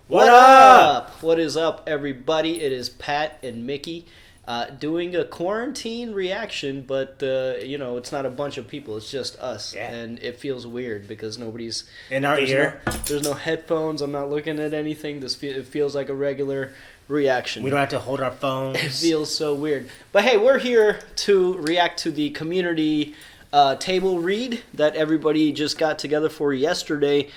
What up? What is up, everybody? It is Pat and Micky doing a quarantine reaction, but it's not a bunch of people. It's just us, and it feels weird because nobody's in our ear. There's no headphones. I'm not looking at anything. It feels like a regular reaction. We don't have to hold our phones. It feels so weird. But hey, we're here to react to the community table read that everybody just got together for yesterday.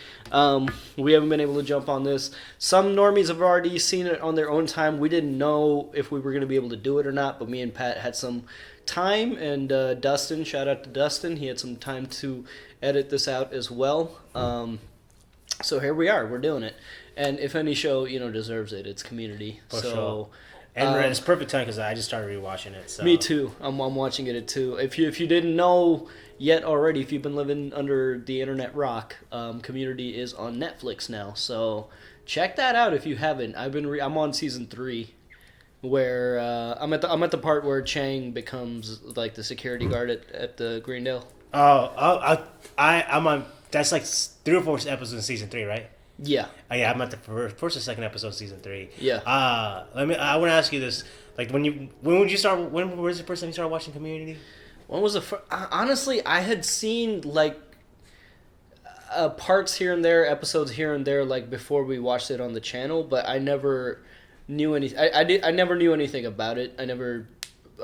We haven't been able to jump on this. Some normies have already seen it on their own time. We didn't know if we were going to be able to do it or not, but me and Pat had some time, and Dustin, shout out to Dustin, he had some time to edit this out as well. So here we are, we're doing it. And if any show, deserves it, it's Community. For sure. And it's perfect time because I just started rewatching it. So. Me too. I'm watching it too. If you didn't know yet already, if you've been living under the internet rock, Community is on Netflix now. So check that out if you haven't. I'm on season 3, where I'm at the part where Chang becomes like the security guard at the Greendale. I'm on. That's like 3 or 4 episodes in season 3, right? Yeah. Yeah, I'm at the first or second episode of season 3. Yeah. I want to ask you this: like, when was the first time you started watching Community? When was the first? Honestly, I had seen like parts here and there, episodes here and there, like before we watched it on the channel, but I never knew any. I never knew anything about it. I never.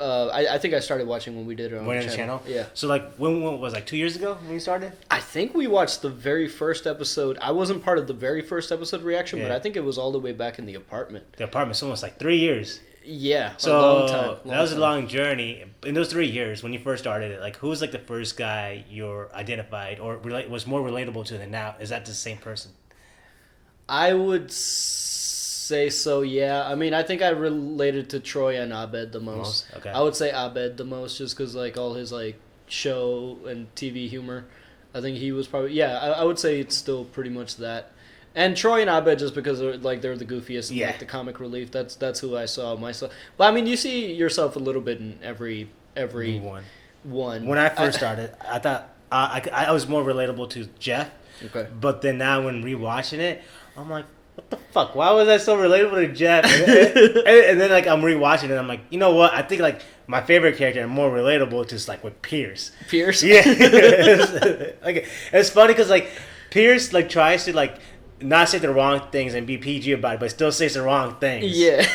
I think I started watching when we did it on the channel. Yeah. So like when was like 2 years ago when you started? I think we watched the very first episode. I wasn't part of the very first episode reaction, but I think it was all the way back in the apartment. The apartment's almost like 3 years. Yeah. So a long time. That was a long journey. In those 3 years, when you first started it, like who was like the first guy you identified or was more relatable to than now? Is that the same person? I would say so, yeah. I mean, I think I related to Troy and Abed the most. Okay. I would say Abed the most, just because like all his like show and TV humor. I think he was probably I would say it's still pretty much that. And Troy and Abed just because they're the goofiest and like the comic relief. That's who I saw myself. But I mean, you see yourself a little bit in every one. When I first started, I thought I was more relatable to Jeff. Okay. But then now when rewatching it, I'm like, what the fuck? Why was I so relatable to Jeff? And then like I'm rewatching it, I'm like, you know what? I think like my favorite character and more relatable to is like with Pierce. Pierce? Yeah. It's funny because like Pierce like tries to like not say the wrong things and be PG about it, but still says the wrong things. Yeah.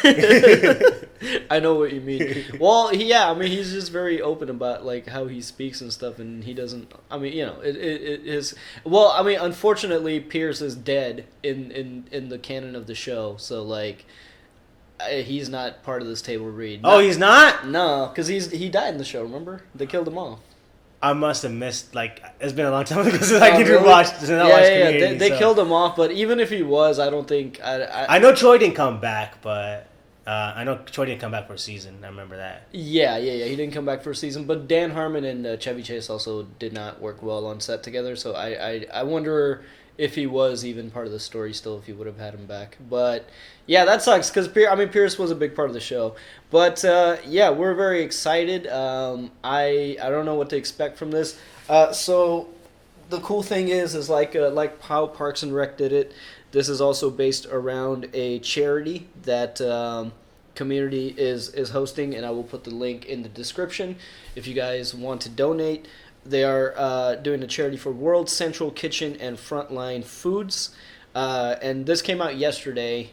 I know what you mean. Well, I mean, he's just very open about like how he speaks and stuff, and he doesn't. I mean, it is. Well, I mean, unfortunately, Pierce is dead in the canon of the show, so like, he's not part of this table read. He's not? No, because he died in the show. Remember, they killed him off. I must have missed, like, it's been a long time since I did watch Community. They killed him off, but even if he was, I don't think... I know Troy didn't come back, but... I know Troy didn't come back for a season. I remember that. Yeah. He didn't come back for a season, but Dan Harmon and Chevy Chase also did not work well on set together, so I wonder if he was even part of the story still, if he would have had him back. But, yeah, that sucks, because, Pierce was a big part of the show. But, we're very excited. I don't know what to expect from this. So, the cool thing is like how Parks and Rec did it, this is also based around a charity that Community is hosting, and I will put the link in the description if you guys want to donate. They are doing a charity for World Central Kitchen and Frontline Foods. And this came out yesterday,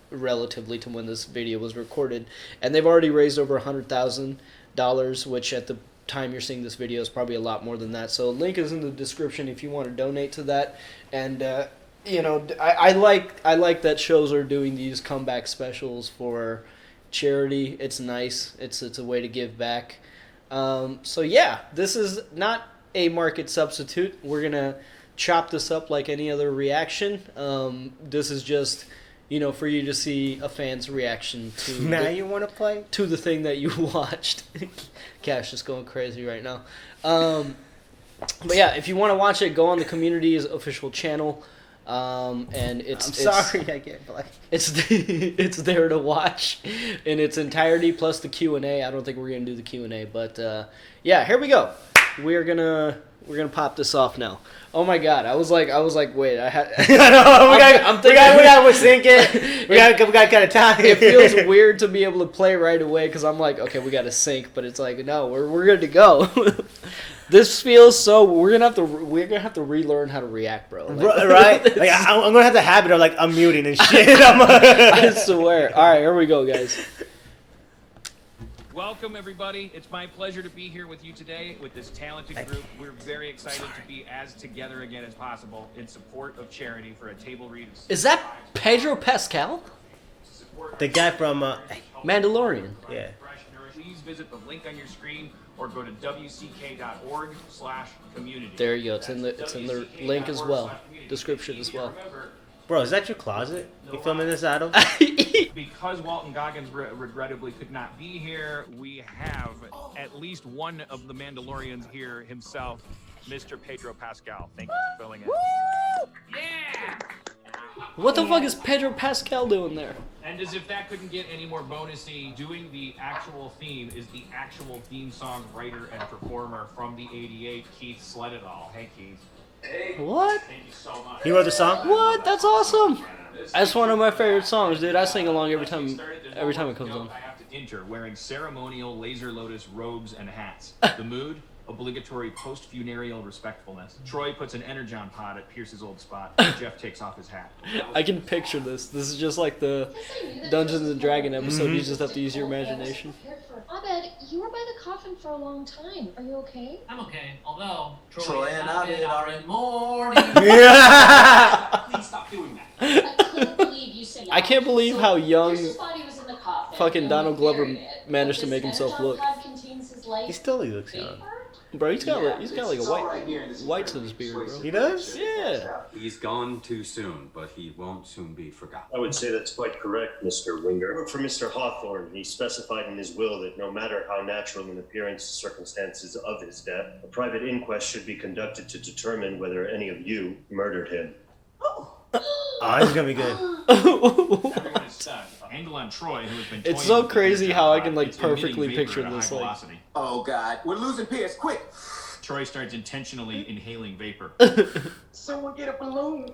relatively to when this video was recorded. And they've already raised over $100,000, which at the time you're seeing this video is probably a lot more than that. So link is in the description if you want to donate to that. And, I like that shows are doing these comeback specials for charity. It's nice. It's a way to give back. This is not a market substitute. We're going to chop this up like any other reaction. This is just, for you to see a fan's reaction to... Now you want to play? To the thing that you watched. Cash is going crazy right now. But yeah, if you want to watch it, go on the Community's official channel. And it's sorry I can't play. It's there to watch in its entirety plus the Q&A. I don't think we're gonna do the Q&A, but here we go. We're gonna We're gonna pop this off now. Oh my god! I was like, wait, I had. I'm thinking we gotta sync it. We got kind of time. It feels weird to be able to play right away because I'm like, okay, we gotta sync, but it's like, no, we're good to go. This feels so. We're gonna have to relearn how to react, bro. Like, right? Like I'm gonna have the habit of like unmuting and shit. I swear. All right, here we go, guys. Welcome, everybody. It's my pleasure to be here with you today with this talented group. We're very excited to be as together again as possible in support of charity for a table read. Is that Pedro Pascal? The guy from Mandalorian. Yeah. Please visit the link on your screen or go to wck.org/community. There you go. It's in the link as well. Description as well. Bro, is that your closet? You filming this out of? Because Walton Goggins regrettably could not be here, we have at least one of the Mandalorians here himself, Mr. Pedro Pascal. Thank you for filling in. Yeah! What the fuck is Pedro Pascal doing there? And as if that couldn't get any more bonusy, doing the actual theme is the actual theme song writer and performer from the 88, Keith Sledadall. Hey, Keith. Hey. What? Thank you so much. He wrote the song? What? That's awesome. That's one of my favorite songs, dude. I sing along every time it comes on. I have to enter wearing ceremonial Laser Lotus robes and hats. The mood? Obligatory post-funereal respectfulness. Troy puts an energon pod at Pierce's old spot. Jeff takes off his hat. I can picture this. This is just like the Dungeons and Dragons episode. You just have to use your imagination. Abed, you were by the coffin for a long time. Are you okay? I'm okay, although Troy and Abed are in mourning. Please stop doing that. I couldn't believe you said I can't believe how young Pierce's body was in the coffin, fucking and Donald we Glover buried it. managed to This make himself energon look. pod contains his life He still looks young. vapor? Bro, he's got like a white to his beard, bro. He does? Yeah. He's gone too soon, but he won't soon be forgotten. I would say that's quite correct, Mr. Winger. I work for Mr. Hawthorne. He specified in his will that no matter how natural in appearance the circumstances of his death, a private inquest should be conducted to determine whether any of you murdered him. Oh, this is gonna be good. Everyone is stunned. Angle on Troy, who has been It's toying so with the crazy how I can energon like pod, it's perfectly emitting picture vapor at this. high Like, velocity. Oh God, we're losing Pierce, quick! Troy starts intentionally inhaling vapor. Someone get a balloon.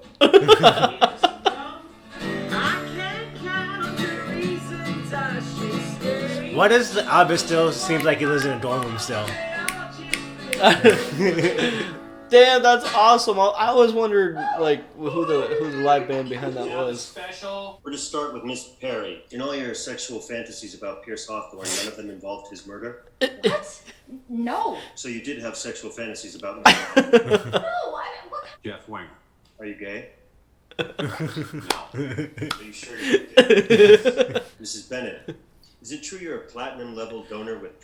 Why does Abed still seems like he lives in a dorm room still? damn, that's awesome. I always wondered like who the live band behind that was. Special. We're to start with Miss Perry. In all your sexual fantasies about Pierce Hawthorne, none of them involved his murder? What? No. So you did have sexual fantasies about me. No, what? Jeff Winger. Are you gay? No. Are you sure you're gay? Mrs. Bennett, is it true you're a platinum level donor with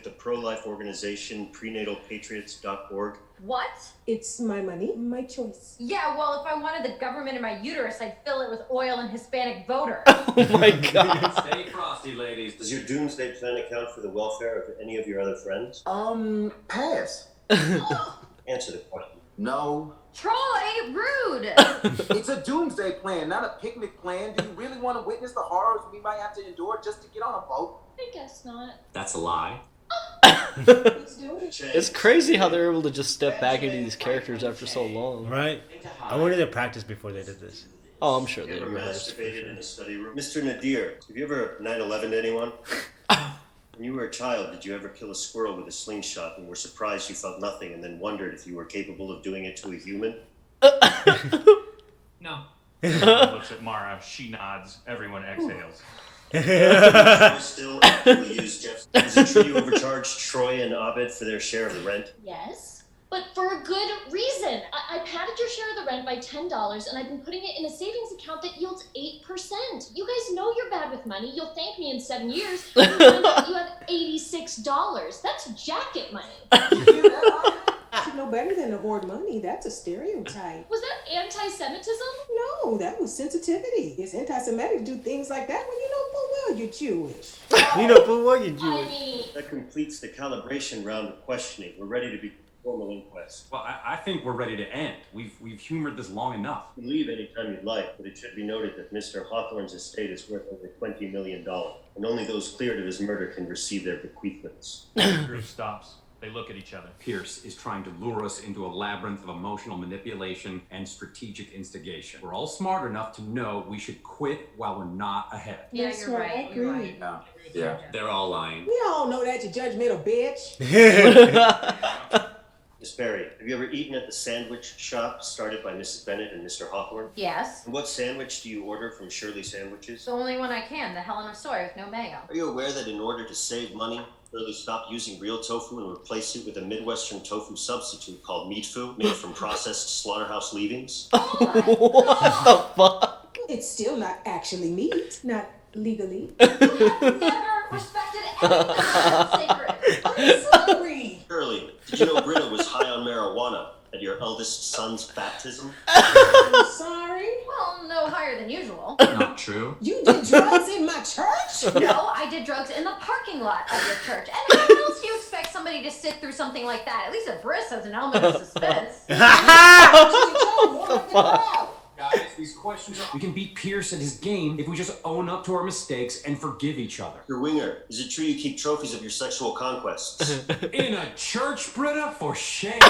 the pro-life organization prenatалpatriots.org? What? It's my money, my choice. Yeah, well, if I wanted the government in my uterus, I'd fill it with oil and Hispanic voter. Oh my god. Stay frosty, ladies. Does your doomsday plan account for the welfare of any of your other friends? Pass. Answer the question. No. Troy, rude. It's a doomsday plan, not a picnic plan. Do you really want to witness the horrors we might have to endure just to get on a boat? I guess not. That's a lie. Let's do it. It's crazy how they're able to just step back into these characters after so long. Right? I wonder if they practiced before they did this. Oh, I'm sure You they ever rehearsed. for masturbated sure. in a study room? Mr. Nadir, have you ever 9/11'd anyone? When you were a child, did you ever kill a squirrel with a slingshot and were surprised you felt nothing and then wondered if you were capable of doing it to a human? No. Looks at Mara. She nods. Everyone exhales. You still actively use Jeff? Is it true you overcharged Troy and Abed for their share of the rent? Yes, but for a good reason. I padded your share of the rent by $10, and I've been putting it in a savings account that yields 8%. You guys know you're bad with money. You'll thank me in 7 years. You'll find out you have $86. That's jacket money. You should know better than to hoard money. That's a stereotype. Was that anti-Semitism? No, that was sensitivity. It's anti-Semitic to do things like that when you know full well you're Jewish. You know, but what you I do? mean, That completes the calibration round of questioning. We're ready to begin formal inquest. Well, I think we're ready to end. We've humored this long enough. You can leave anytime you'd like, but it should be noted that Mr. Hawthorne's estate is worth over $20 million, and only those cleared of his murder can receive their bequeathments. The group stops. They look at each other. Pierce is trying to lure us into a labyrinth of emotional manipulation and strategic instigation. We're all smart enough to know we should quit while we're not ahead. Yeah, That's you're right, I right. You're agree. right. Yeah. They're all lying. We all know that, you judgmental bitch. Miss Perry, have you ever eaten at the sandwich shop started by Mrs. Bennett and Mr. Hawthorne? Yes. And what sandwich do you order from Shirley Sandwiches? The only one I can, the Helen of Soy with no mayo. Are you aware that in order to save money, Shirley stopped using real tofu and replaced it with a Midwestern tofu substitute called meat foo, made from processed slaughterhouse leavings? What the fuck? It's still not actually meat, not legally. You have never respected anything that's sacred. I'm sorry. Shirley, did you know Britta was high on marijuana at your eldest son's baptism? I'm sorry. Well, no higher than usual. Not true. You did drugs in my church? No, I did drugs in the parking lot of your church. And how else do you expect somebody to sit through something like that? At least a bris has an element of suspense. Guys, these questions are... We can beat Pierce at his game if we just own up to our mistakes and forgive each other. Your Winger, is it true you keep trophies of your sexual conquests? In a church, Britta? For shame.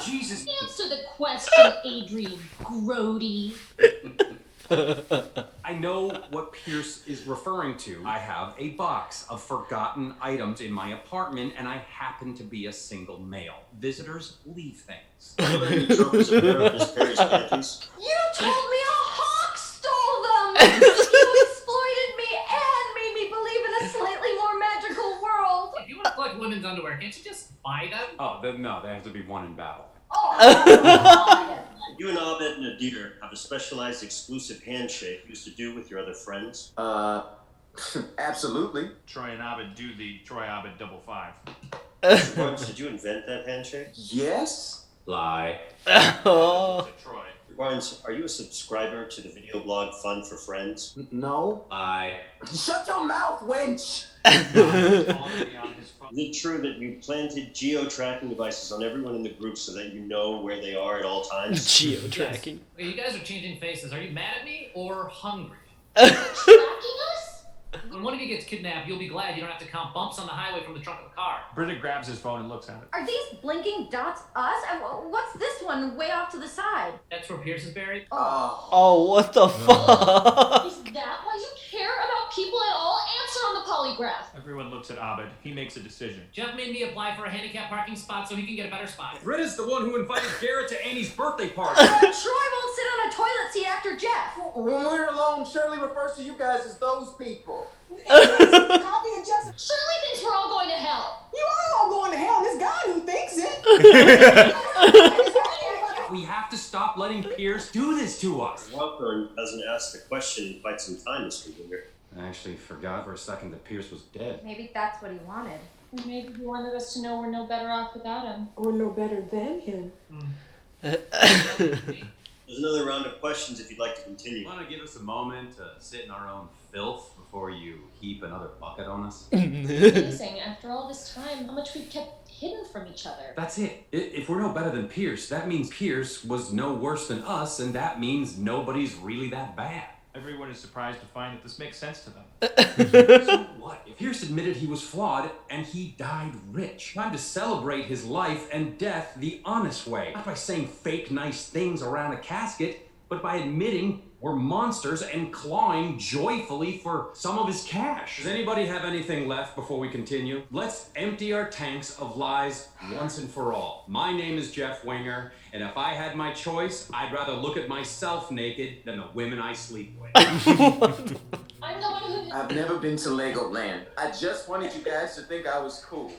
Jesus. Answer the question, Adrian Grody. I know what Pierce is referring to. I have a box of forgotten items in my apartment, and I happen to be a single male. Visitors leave things. Are there any trophies of Miss Perry's panties? You told me a hawk stole them! You exploited me and made me believe in a slightly more magical world! If you want to collect women's underwear, can't you just buy them? Oh, no, they have to be won in battle. Oh, You and Abed and Adir have a specialized exclusive handshake used to do with your other friends? Absolutely. Troy and Abed do the Troy Abed double five. Barnes, did you invent that handshake? Yes. Lie. Oh. To Troy. Barnes, are you a subscriber to the video blog Fun for Friends? No. Lie. Shut your mouth, wench! Already on his phone. Is it true that you planted geo-tracking devices on everyone in the group so that you know where they are at all times? Geo-tracking. Okay, you guys are changing faces. Are you mad at me or hungry? Tracking us? When one of you gets kidnapped, you'll be glad you don't have to count bumps on the highway from the trunk of the car. Britta grabs his phone and looks at it. are these blinking dots us? What's this one way off to the side? That's where Pierce is buried. Oh, what the fuck? Is that why you care about people at all? Answer on the polygraph. Everyone looks at Abed. He makes a decision. Jeff made me apply for a handicap parking spot so he can get a better spot. Britta's the one who invited Garrett to Annie's birthday party. Troy won't sit on a toilet seat after Jeff. When we're alone, Shirley refers to you guys as those people. Copy and just, Shirley thinks we're all going to hell. you are all going to hell, and it's God who thinks it. We have to stop letting Pierce do this to us. Hawthorne hasn't asked a question in quite some time, Mr. Winger. I actually forgot for a second that Pierce was dead. Maybe that's what he wanted. Maybe he wanted us to know we're no better off without him. Or no better than him. There's another round of questions if you'd like to continue. You want to give us a moment to sit in our own filth before you heap another bucket on us? Amazing, after all this time, how much we've kept hidden from each other. That's it. If we're no better than Pierce, that means Pierce was no worse than us, and that means nobody's really that bad. Everyone is surprised to find that this makes sense to them. So what? If Pierce admitted he was flawed and he died rich, time to celebrate his life and death the honest way. Not by saying fake nice things around a casket, but by admitting we're monsters and clawing joyfully for some of his cash. Does anybody have anything left before we continue? Let's empty our tanks of lies once and for all. My name is Jeff Winger, and if I had my choice, I'd rather look at myself naked than the women I sleep with. I'm the one who... I've never been to Legoland. I just wanted you guys to think I was cool.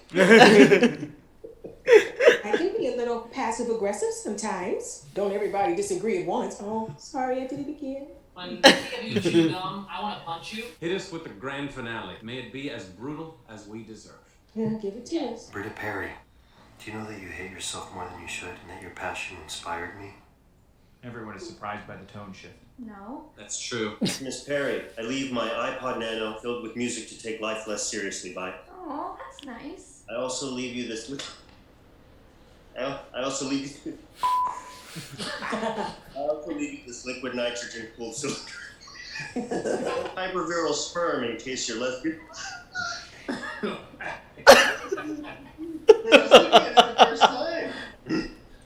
I can be a little passive-aggressive sometimes. Don't everybody disagree at once. Oh, sorry, I did it again. When I give you chew gum, I want to punch you. Hit us with the grand finale. May it be as brutal as we deserve. Yeah, give it to us. Britta Perry, do you know that you hate yourself more than you should and that your passion inspired me? Everyone is surprised by the tone shift. No. That's true. Miss Perry, I leave my iPod Nano filled with music to take life less seriously. Bye. Oh, that's nice. I also leave you this... I also leave you... this liquid nitrogen-cooled cylinder. Hyperviral sperm in case you're lesbian.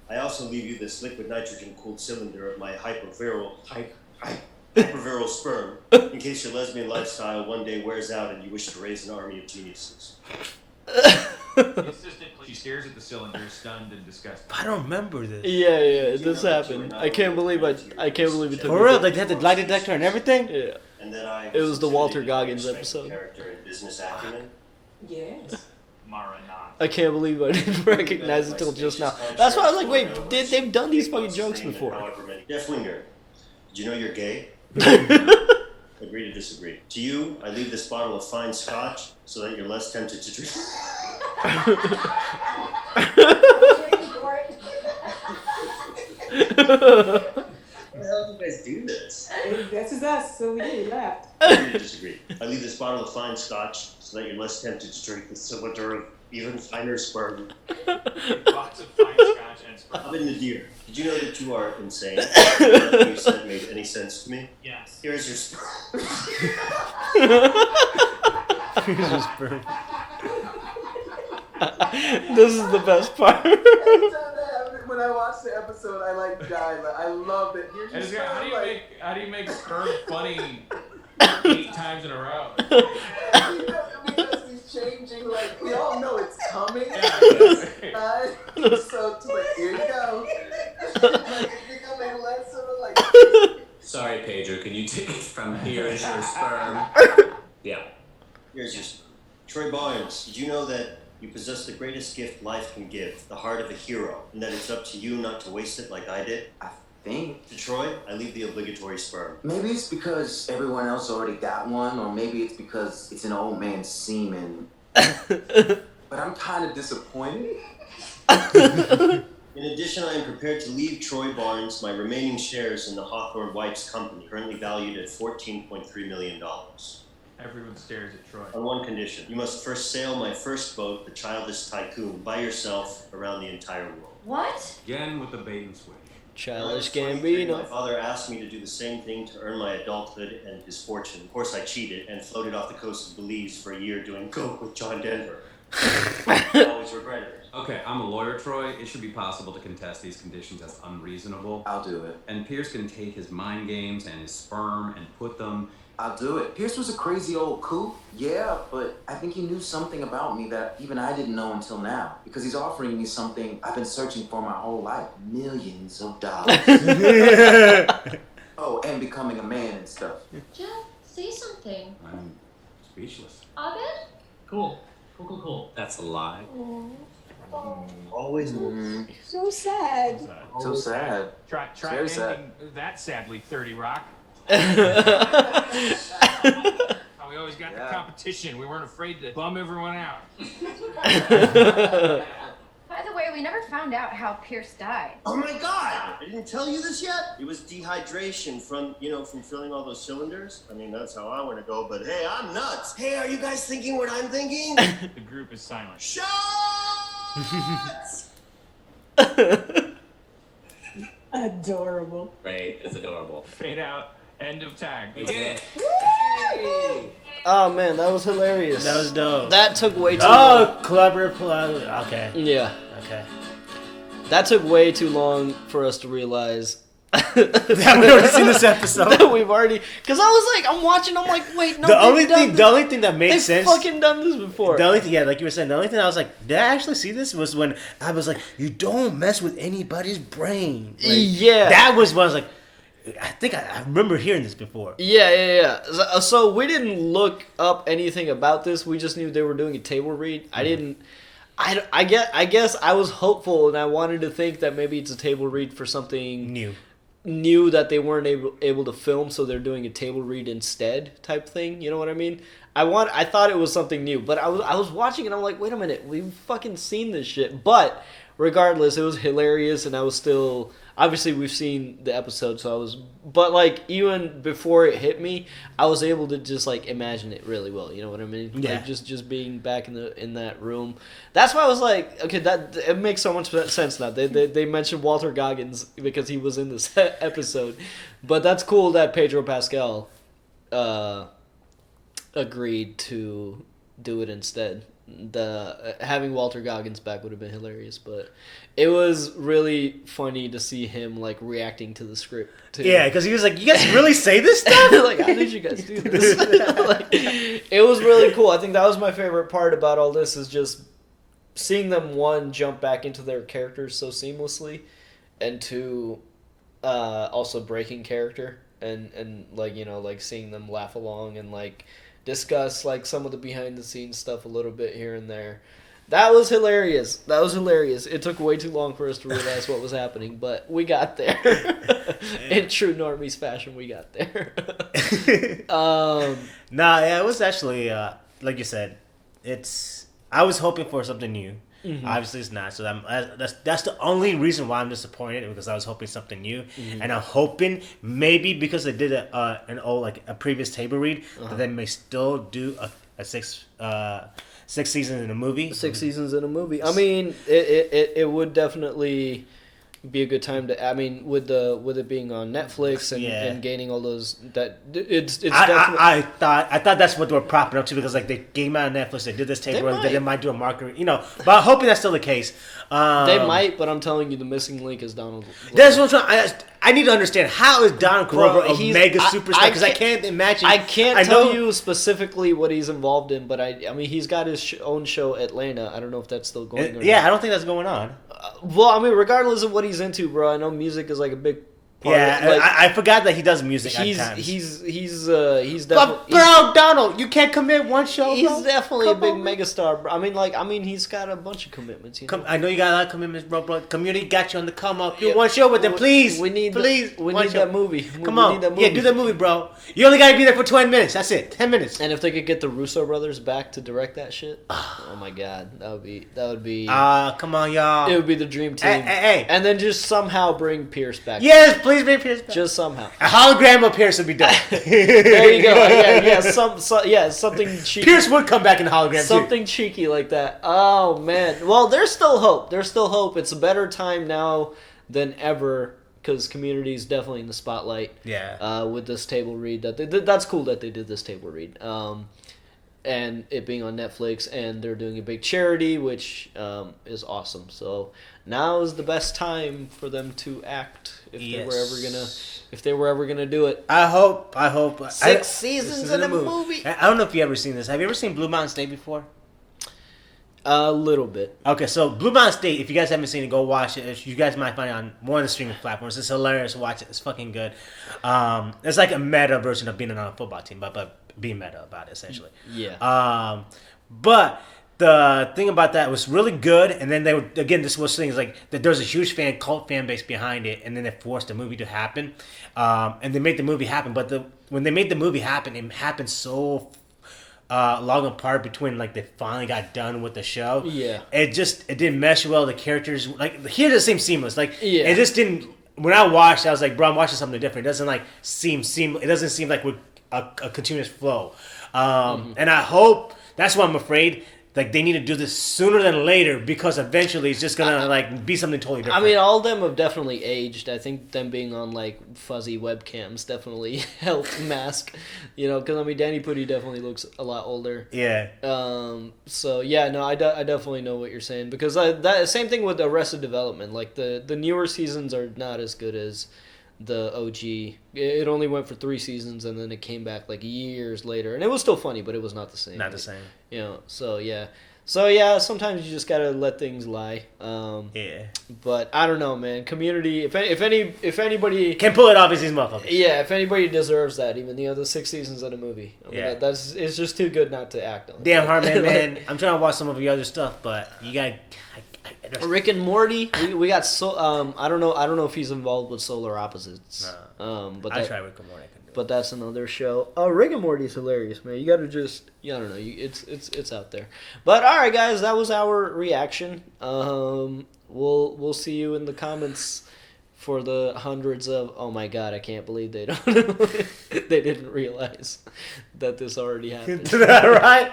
I also leave you this liquid nitrogen-cooled cylinder of my hyperviral sperm in case your lesbian lifestyle one day wears out and you wish to raise an army of geniuses. She stares at the cylinder, stunned and disgusted. I don't remember this. Yeah, this happened. I can't believe it took For real, like they had the lie detector and everything? Yeah. And that I It was the Walter Goggins episode. Character and business acumen. Yes. Maranatha. I can't believe I didn't recognize it until just now. That's why I was like, wait, they've done these fucking jokes before. Jeff Winger, did you know you're gay? Agree to disagree. To you, I leave this bottle of fine scotch so that you're less tempted to drink. How the hell do you guys do this? This is us, so we did. We laughed. Agree to disagree. I leave this bottle of fine scotch so that you're less tempted to drink the cylinder of even finer sperm. Lots of fine scotch and sperm. Robin Nadir, did you know that you are insane? Nothing you said made any sense to me? Yes. Here's your sperm. Here's your sperm. This is the best part. When I watched the episode, I died. I loved it. Here's your And sperm, how do you make sperm funny 8 times in a row? because he's changing. Like we all know it's coming. Yeah. So it's like here you go. Like it's becoming less of a like. Sorry, Pedro, can you take it from here as your sperm? Yeah. Here's your sperm. Troy Barnes, did you know that you possess the greatest gift life can give, the heart of a hero, and that it's up to you not to waste it like I did? I think. To Troy, I leave the obligatory sperm. Maybe it's because everyone else already got one, or maybe it's because it's an old man's semen. But I'm kind of disappointed. In addition, I am prepared to leave Troy Barnes my remaining shares in the Hawthorne Wipes Company, currently valued at $14.3 million. Everyone stares at Troy. On one condition, you must first sail my first boat, the Childish Tycoon, by yourself around the entire world. What? Again with the bait and switch. Childish When I was 23, My Gambino. father asked me to do the same thing to earn my adulthood and his fortune. Of course, I cheated and floated off the coast of Belize for a year doing coke with John Denver. I always regretted it. Okay, I'm a lawyer, Troy. It should be possible to contest these conditions as unreasonable. I'll do it. And Pierce can take his mind games and his sperm and put them... I'll do it. Pierce was a crazy old kook, yeah, but I think he knew something about me that even I didn't know until now. Because he's offering me something I've been searching for my whole life. Millions of dollars. Oh, and becoming a man and stuff. Jeff, say something. I'm speechless. Abed? Cool. That's a lie. Always. So sad. So sad. Try Very sad. ending that sadly, 30 Rock. We always got the competition. We weren't afraid to bum everyone out. By the way, we never found out how Pierce died. Oh my God! I didn't tell you this yet? It was dehydration from filling all those cylinders. I mean, that's how I want to go, but hey, I'm nuts. Hey, are you guys thinking what I'm thinking? The group is silent. Shots! Adorable. Right, it's adorable. Fade out. End of tag. We did it. Oh man, that was hilarious. That was dope. That took way too long. Oh, clever. Okay. Yeah. Okay. That took way too long for us to realize Have we already seen this episode? that we've already. Because I was like, I'm watching, I'm like, wait, no. The only thing that made they've sense. fucking done this before. The only thing, yeah, like you were saying, the only thing I was like, did I actually see this? Was when I was like, you don't mess with anybody's brain. Like, yeah. That was when I was like, I think I remember hearing this before. Yeah. So we didn't look up anything about this. We just knew they were doing a table read. I didn't. I guess I was hopeful and I wanted to think that maybe it's a table read for something new that they weren't able to film, so they're doing a table read instead type thing. You know what I mean? I thought it was something new, but I was watching and I'm like, wait a minute, we've fucking seen this shit. But regardless, it was hilarious, and I was still. Obviously, we've seen the episode, so I was... But, like, even before it hit me, I was able to just, like, imagine it really well. You know what I mean? Yeah. Like, just being back in that room. That's why I was like, okay, it makes so much sense now. They mentioned Walter Goggins because he was in this episode. But that's cool that Pedro Pascal agreed to do it instead. the having Walter Goggins back would have been hilarious, but it was really funny to see him like reacting to the script too. Yeah, because he was like, "You guys really say this stuff? Like, how did you guys do this?" Like, it was really cool. I think that was my favorite part about all this is just seeing them, one, jump back into their characters so seamlessly, and two, also breaking character and like, you know, like seeing them laugh along and like discuss like some of the behind the scenes stuff a little bit here and there. That was hilarious. That was hilarious. It took way too long for us to realize what was happening, but we got there. In true Normies fashion, we got there. Nah, yeah, it was actually like you said. I was hoping for something new. Mm-hmm. Obviously, it's not. So that's the only reason why I'm disappointed, because I was hoping something new, and I'm hoping maybe because they did a previous table read that they may still do a 6 seasons in a movie. 6 seasons in a movie. I mean, it would definitely be a good time to. I mean, with it being on Netflix and gaining all those, that it's definitely. I thought that's what they were propping up to, because like they came out on Netflix, they did this table read, they might do a market, you know. But I'm hoping that's still the case. They might, but I'm telling you, the missing link is Donald Glover. That's what I'm trying. I need to understand, how is Donald Glover a mega superstar? Because I can't imagine. I can't tell you specifically what he's involved in, but I mean, he's got his own show, Atlanta. I don't know if that's still going on. Yeah, I don't think that's going on. Well, I mean, regardless of what he's into, bro, I know music is like a big part of it. Like, I forgot that he does music at times. He's definitely... Bro, Donald, you can't commit one show, He's bro? definitely a big megastar, bro. I mean, he's got a bunch of commitments. You know? I know you got a lot of commitments, bro. Community got you on the come up. Do one show with them, please. We need that that movie. Come on. Yeah, do that movie, bro. You only got to be there for 20 minutes. That's it. 10 minutes. And if they could get the Russo brothers back to direct that shit, oh my god, that would be. Come on, y'all. It would be the dream team. Hey. And then just somehow bring Pierce back. Yes, please bring Pierce back. Just somehow. A hologram of Pierce would be done. There you go. Yeah, something cheeky. Pierce would come back in hologram. Something cheeky like that. Oh man. Well, there's still hope. There's still hope. It's a better time now than ever, because Community is definitely in the spotlight. Yeah. With this table read, that's cool that they did this table read. And it being on Netflix, and they're doing a big charity, which is awesome. So now is the best time for them to act if they were ever gonna do it. I hope. 6 seasons in a movie. I don't know if you ever seen this. Have you ever seen Blue Mountain State before? A little bit. Okay, so Blue Mountain State, if you guys haven't seen it, go watch it. You guys might find it on one of the streaming platforms. It's hilarious. Watch it. It's fucking good. It's like a meta version of being on a football team, but being meta about it, essentially. Yeah. But the thing about that was really good, and then this was things like that. There's a huge cult fan base behind it, and then they forced the movie to happen, and they made the movie happen. But when they made the movie happen, it happened so long apart between like they finally got done with the show. Yeah. It didn't mesh well. The characters here it seems seamless. Yeah. It just didn't. When I watched, I was like, bro, I'm watching something different. It doesn't seem seamless. It doesn't seem like we're a continuous flow. And I hope, that's why I'm afraid, like they need to do this sooner than later, because eventually it's just gonna be something totally different. I mean, all of them have definitely aged. I think them being on like fuzzy webcams definitely helped mask, because I mean Danny Pudi definitely looks a lot older. Yeah. So yeah, no, I definitely know what you're saying, because that same thing with Arrested Development. Like the newer seasons are not as good as the OG. It only went for 3 seasons, and then it came back like years later, and it was still funny, but it was not the same. Not the same. So yeah, sometimes you just gotta let things lie. Yeah. But I don't know, man. Community. If anybody can pull it off, it's these motherfuckers. Yeah. If anybody deserves that, even the 6 seasons of a movie. I mean, yeah. it's just too good not to act on. Damn hard, man. I'm trying to watch some of the other stuff, but you got. Rick and Morty. We got I don't know if he's involved with Solar Opposites. No. But I try Rick and Morty. But that's another show. Rick and Morty is hilarious, man. You got to just, I don't know. It's out there. But all right, guys, that was our reaction. We'll see you in the comments for the hundreds of. Oh my God, I can't believe they didn't realize that this already happened. Right?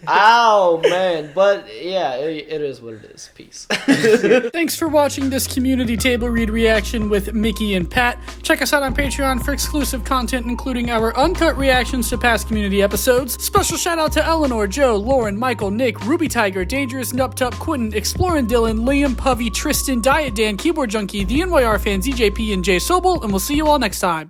Ow, man. But yeah, it is what it is. Peace. Thanks for watching this community table read reaction with Mickey and Pat. Check us out on Patreon for exclusive content, including our uncut reactions to past community episodes. Special shout out to Eleanor, Joe, Lauren, Michael, Nick, Ruby Tiger, Dangerous, Nuptup, Quentin, Explorin' Dylan, Liam, Puvy, Tristan, Diet Dan, Keyboard Junkie, the NYR fans, EJP, and Jay Sobel, and we'll see you all next time.